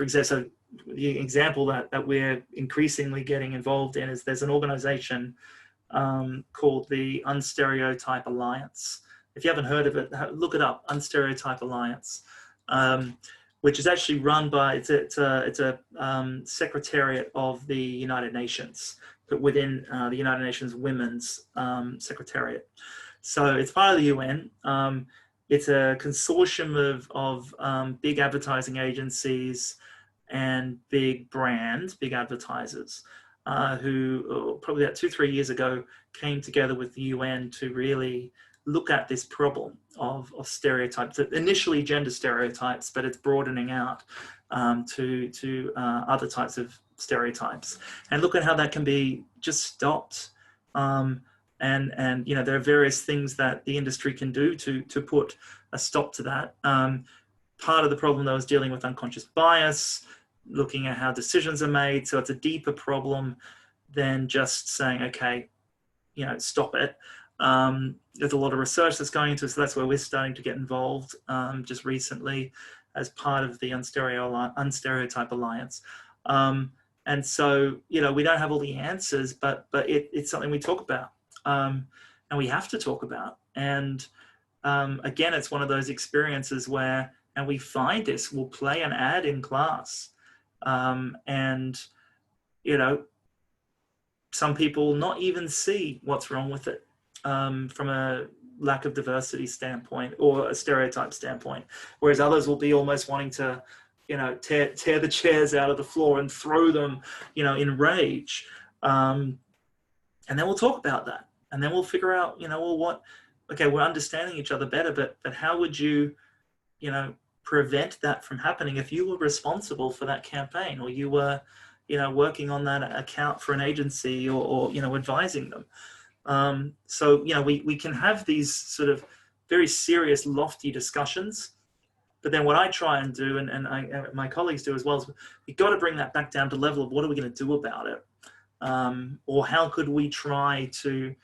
example, the example that we're increasingly getting involved in is there's an organization called the Unstereotype Alliance. If you haven't heard of it, look it up, Unstereotype Alliance, which is actually run by, it's a secretariat of the United Nations, but within the United Nations Women's Secretariat. So it's part of the UN. It's a consortium of big advertising agencies and big brands, big advertisers, who probably about 2-3 years ago came together with the UN to really look at this problem of stereotypes, initially gender stereotypes, but it's broadening out to other types of stereotypes, and look at how that can be just stopped. And there are various things that the industry can do to put a stop to that. Part of the problem, though, is dealing with unconscious bias, looking at how decisions are made. So it's a deeper problem than just saying, okay, stop it. There's a lot of research that's going into it, so that's where we're starting to get involved just recently as part of the Unstereotype Alliance. And so, we don't have all the answers, but it's something we talk about, and we have to talk about. And again, it's one of those experiences where, and we find this, we'll play an ad in class, and some people not even see what's wrong with it from a lack of diversity standpoint or a stereotype standpoint, whereas others will be almost wanting to tear the chairs out of the floor and throw them in rage, and then we'll talk about that, and then we'll figure out we're understanding each other better, but how would you prevent that from happening if you were responsible for that campaign, or you were working on that account for an agency, or advising them. So we can have these sort of very serious, lofty discussions, but then what I try and do, and my colleagues do as well, is we've got to bring that back down to level of what are we going to do about it, or how could we try to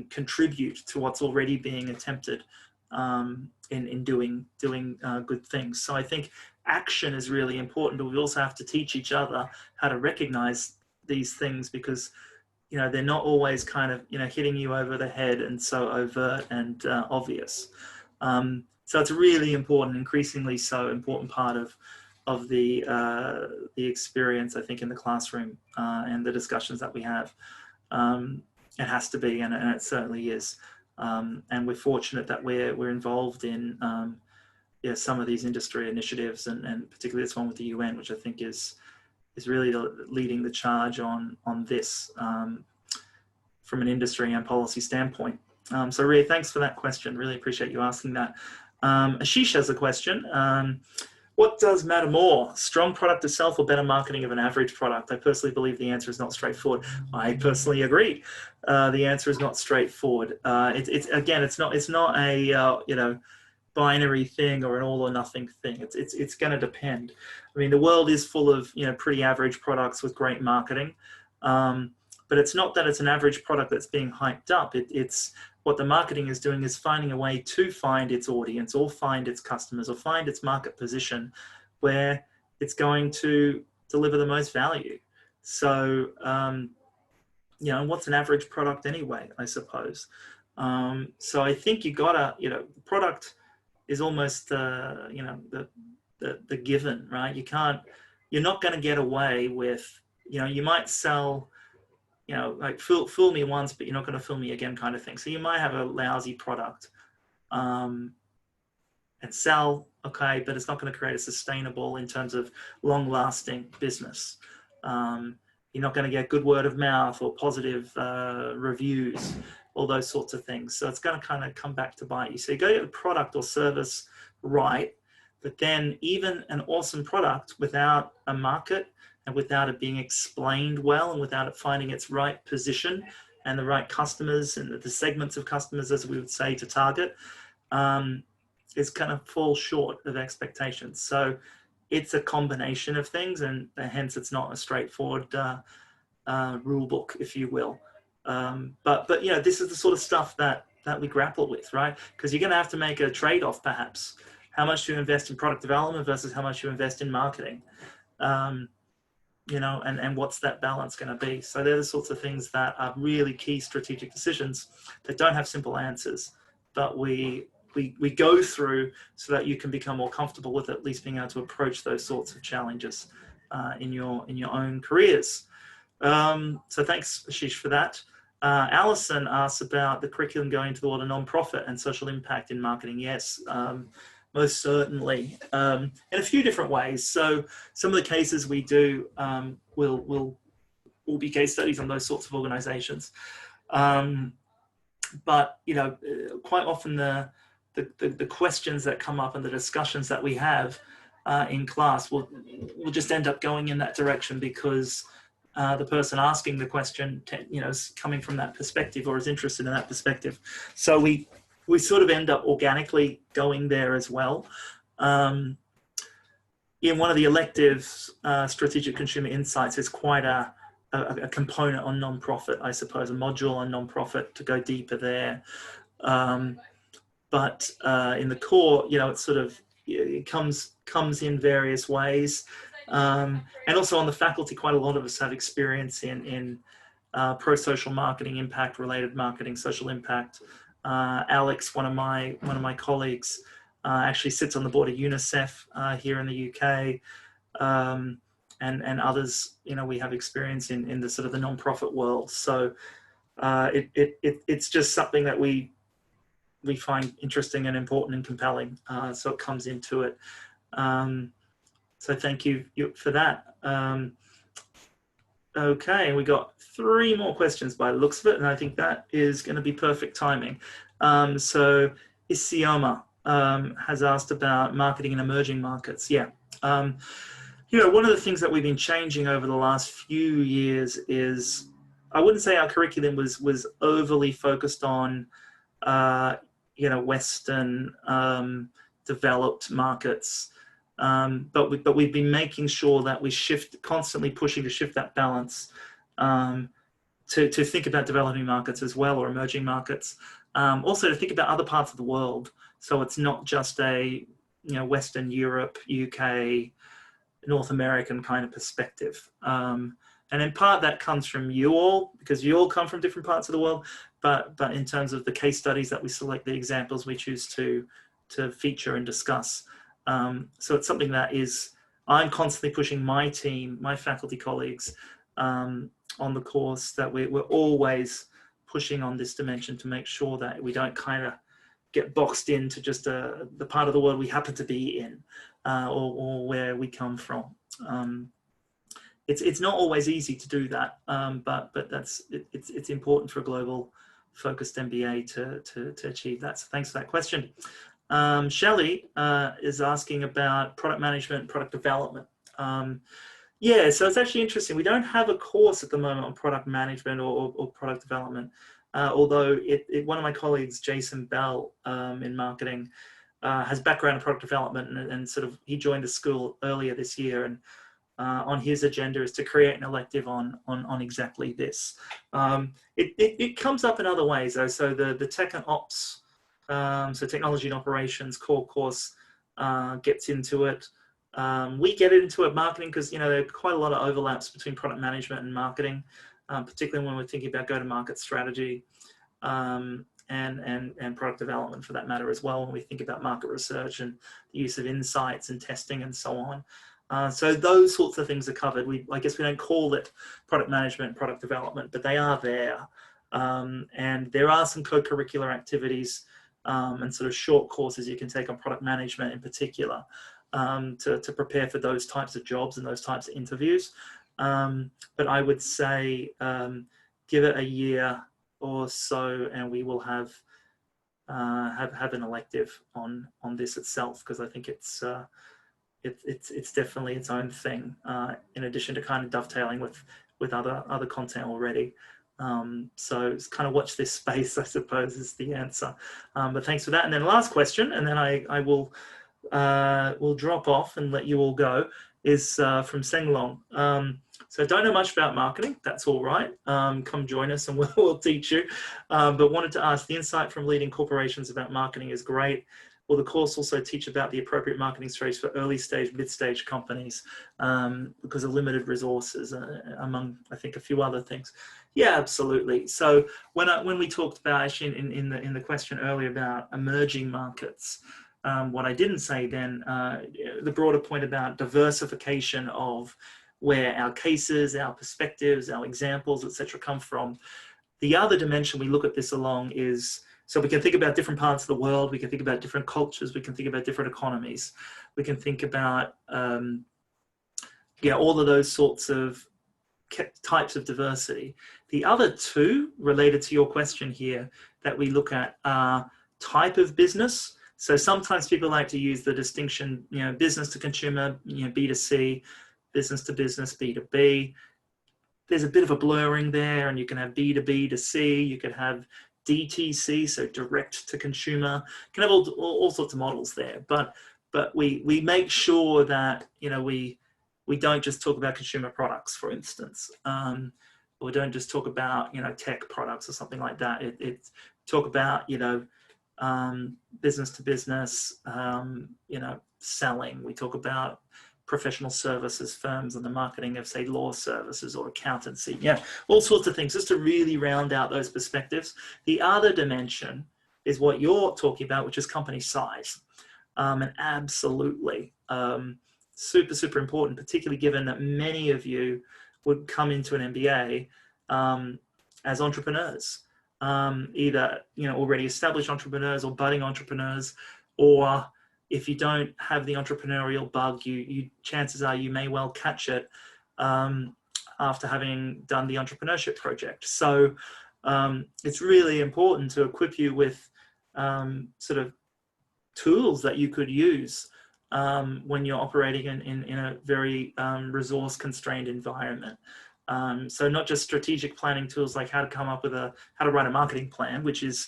contribute to what's already being attempted in doing good things. So I think action is really important, but we also have to teach each other how to recognize these things, because they're not always kind of hitting you over the head and so overt and obvious. So it's a really important, increasingly so important part of the experience, I think, in the classroom and the discussions that we have. It has to be, and it certainly is. And we're fortunate that we're involved in some of these industry initiatives, and particularly this one with the UN, which I think is really leading the charge on this from an industry and policy standpoint. So Ria, thanks for that question. Really appreciate you asking that. Ashish has a question. What does matter more, strong product itself or better marketing of an average product? I personally believe the answer is not straightforward. I personally agree. The answer is not straightforward. It's not a binary thing or an all or nothing thing. It's going to depend. I mean, the world is full of pretty average products with great marketing, but it's not that it's an average product that's being hyped up. It's what the marketing is doing is finding a way to find its audience or find its customers or find its market position where it's going to deliver the most value. So, what's an average product anyway, I suppose. So I think you gotta, the product is almost, the given, right? You're not going to get away with, you might sell, like fool me once, but you're not going to fool me again kind of thing. So you might have a lousy product and sell, okay, but it's not going to create a sustainable in terms of long lasting business. You're not going to get good word of mouth or positive reviews, all those sorts of things. So it's going to kind of come back to bite you. So you got to get the product or service right, but then even an awesome product without a market and without it being explained well and without it finding its right position and the right customers and the segments of customers, as we would say, to target, is going to fall short of expectations. So it's a combination of things, and hence it's not a straightforward rule book, if you will. But this is the sort of stuff that we grapple with, right? Because you're going to have to make a trade-off, perhaps. How much do you invest in product development versus how much you invest in marketing? And what's that balance going to be? So they're the sorts of things that are really key strategic decisions that don't have simple answers, but we go through so that you can become more comfortable with at least being able to approach those sorts of challenges in your own careers. So thanks, Ashish, for that. Alison asks about the curriculum going to the world of nonprofit and social impact in marketing. Yes, most certainly, in a few different ways. So some of the cases we do will be case studies on those sorts of organizations. But quite often the questions that come up and the discussions that we have in class will just end up going in that direction because the person asking the question, is coming from that perspective or is interested in that perspective. So we sort of end up organically going there as well. In one of the electives, Strategic Consumer Insights is quite a component on nonprofit, I suppose, a module on nonprofit to go deeper there. But in the core, it comes in various ways. And also on the faculty, quite a lot of us have experience in pro-social marketing, impact-related marketing, social impact. Alex, one of my colleagues, actually sits on the board of UNICEF here in the UK, and others. We have experience in the sort of the non-profit world. So it's just something that we find interesting and important and compelling. So it comes into it. So thank you for that. Okay, we got 3 more questions by the looks of it, and I think that is going to be perfect timing. So Isioma has asked about marketing in emerging markets. Yeah. One of the things that we've been changing over the last few years is, I wouldn't say our curriculum was overly focused on, Western developed markets. But we've been making sure that we constantly pushing to shift that balance to think about developing markets as well, or emerging markets. Also to think about other parts of the world. So it's not just a, Western Europe, UK, North American kind of perspective. And in part that comes from you all, because you all come from different parts of the world, but in terms of the case studies that we select, the examples we choose to feature and discuss. So it's something that I'm constantly pushing my team, my faculty colleagues on the course, that we're always pushing on this dimension to make sure that we don't kind of get boxed into just the part of the world we happen to be in, or where we come from. It's not always easy to do that, but it's important for a global focused MBA to achieve that. So thanks for that question. Shelley is asking about product management and product development. Yeah, so it's actually interesting. We don't have a course at the moment on product management or product development, although one of my colleagues, Jason Bell, in marketing, has background in product development, and sort of he joined the school earlier this year, and on his agenda is to create an elective on exactly this. It comes up in other ways though. So the tech and ops, so technology and operations core course gets into it. We get into it marketing because there are quite a lot of overlaps between product management and marketing, particularly when we're thinking about go-to-market strategy, and product development for that matter as well, when we think about market research and the use of insights and testing and so on. So those sorts of things are covered. I guess we don't call it product management and product development, but they are there. And there are some co-curricular activities and sort of short courses you can take on product management in particular, to prepare for those types of jobs and those types of interviews. But I would say give it a year or so, and we will have an elective on this itself, because I think it's definitely its own thing, in addition to kind of dovetailing with other content already. So it's kind of watch this space, I suppose, is the answer. But thanks for that. And then last question, and then I will drop off and let you all go, is from Seng Long. So don't know much about marketing. That's all right. Come join us and we'll teach you. But wanted to ask, the insight from leading corporations about marketing is great. Will the course also teach about the appropriate marketing strategies for early stage, mid-stage companies, because of limited resources, among, I think, a few other things? Yeah, absolutely. So when we talked about, actually in the question earlier about emerging markets, what I didn't say then, the broader point about diversification of where our cases, our perspectives, our examples, etc., come from. The other dimension we look at this along is, so we can think about different parts of the world, we can think about different cultures, we can think about different economies, we can think about all of those sorts of types of diversity. The other two related to your question here that we look at are type of business. So sometimes people like to use the distinction, business to consumer, B2C, business to business, B2B. There's a bit of a blurring there, and you can have B2B to C, you could have DTC, so direct to consumer. You can have all sorts of models there, but we make sure that we don't just talk about consumer products, for instance, or don't just talk about tech products or something like that. It talk about business to business, selling. We talk about professional services firms and the marketing of, say, law services or accountancy. Yeah, all sorts of things, just to really round out those perspectives. The other dimension is what you're talking about, which is company size. And absolutely, super, super important, particularly given that many of you would come into an MBA as entrepreneurs, either already established entrepreneurs or budding entrepreneurs, or if you don't have the entrepreneurial bug, chances are you may well catch it after having done the entrepreneurship project. So it's really important to equip you with sort of tools that you could use when you're operating in a very resource-constrained environment. So not just strategic planning tools like how to write a marketing plan, which is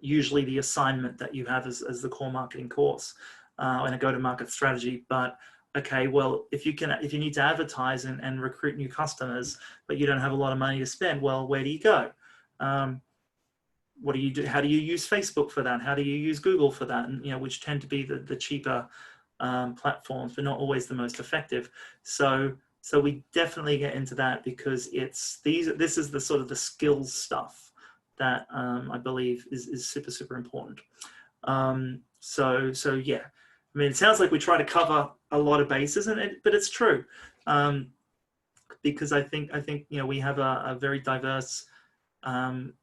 usually the assignment that you have as the core marketing course, and a go-to-market strategy, but okay, well, if you need to advertise and recruit new customers, but you don't have a lot of money to spend, well, where do you go? What do you do? How do you use Facebook for that? How do you use Google for that? And, which tend to be the cheaper platforms, but not always the most effective. So we definitely get into that, because this is the sort of the skills stuff that I believe is super, super important. So yeah, I mean, it sounds like we try to cover a lot of bases, but it's true, because I think we have a very diverse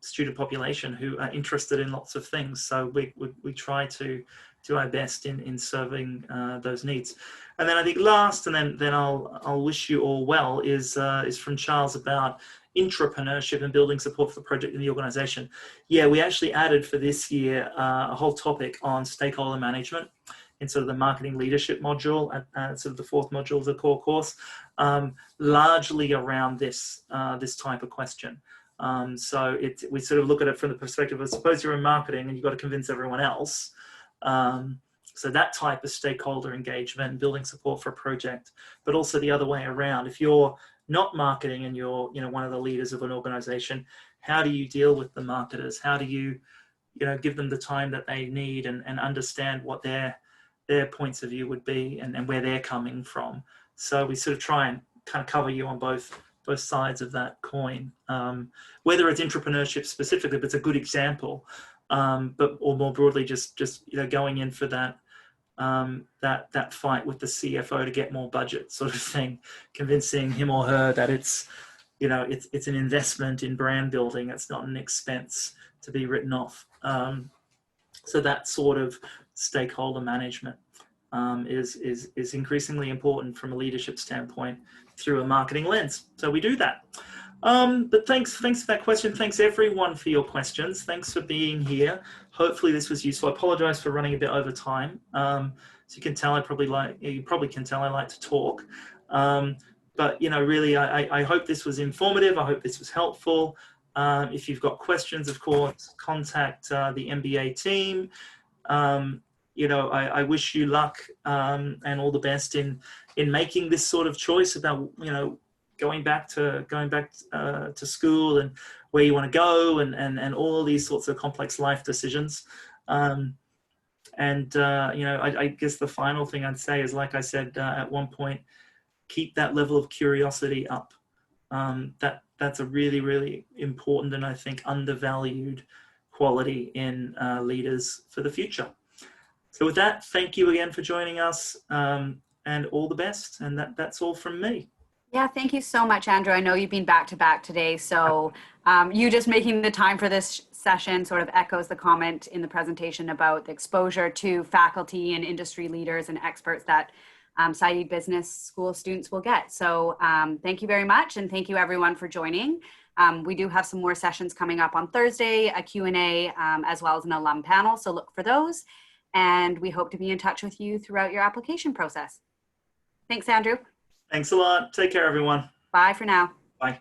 student population who are interested in lots of things. So we try to do our best in serving those needs. And then I think last, and then I'll wish you all well, is from Charles about intrapreneurship and building support for the project in the organization. Yeah, we actually added for this year a whole topic on stakeholder management in sort of the marketing leadership module, sort of the fourth module of the core course, largely around this type of question. So we sort of look at it from the perspective of, suppose you're in marketing and you've got to convince everyone else. So that type of stakeholder engagement and building support for a project, but also the other way around. If you're not marketing and you're one of the leaders of an organization, how do you deal with the marketers? How do you give them the time that they need and understand what their points of view would be and where they're coming from? So we sort of try and kind of cover you on both sides of that coin, whether it's entrepreneurship specifically, but it's a good example, or more broadly, just going in for that fight with the CFO to get more budget, sort of thing, convincing him or her that it's an investment in brand building. It's not an expense to be written off. So that sort of stakeholder management is increasingly important from a leadership standpoint through a marketing lens. So we do that. But thanks for that question. Thanks everyone for your questions. Thanks for being here. Hopefully this was useful. I apologize for running a bit over time. So you can tell you probably can tell I like to talk. But really, I hope this was informative. I hope this was helpful. If you've got questions, of course, contact the MBA team. I wish you luck and all the best in making this sort of choice about going back to school and where you want to go and all these sorts of complex life decisions. I guess the final thing I'd say is, like I said at one point, keep that level of curiosity up. That's a really, really important and I think undervalued quality in leaders for the future. So with that, thank you again for joining us, and all the best. And that's all from me. Yeah, thank you so much, Andrew. I know you've been back to back today, so you just making the time for this session sort of echoes the comment in the presentation about the exposure to faculty and industry leaders and experts that Saïd Business School students will get. So thank you very much, and thank you everyone for joining. We do have some more sessions coming up on Thursday, a Q&A, as well as an alum panel, so look for those. And we hope to be in touch with you throughout your application process. Thanks, Andrew. Thanks a lot. Take care, everyone. Bye for now. Bye.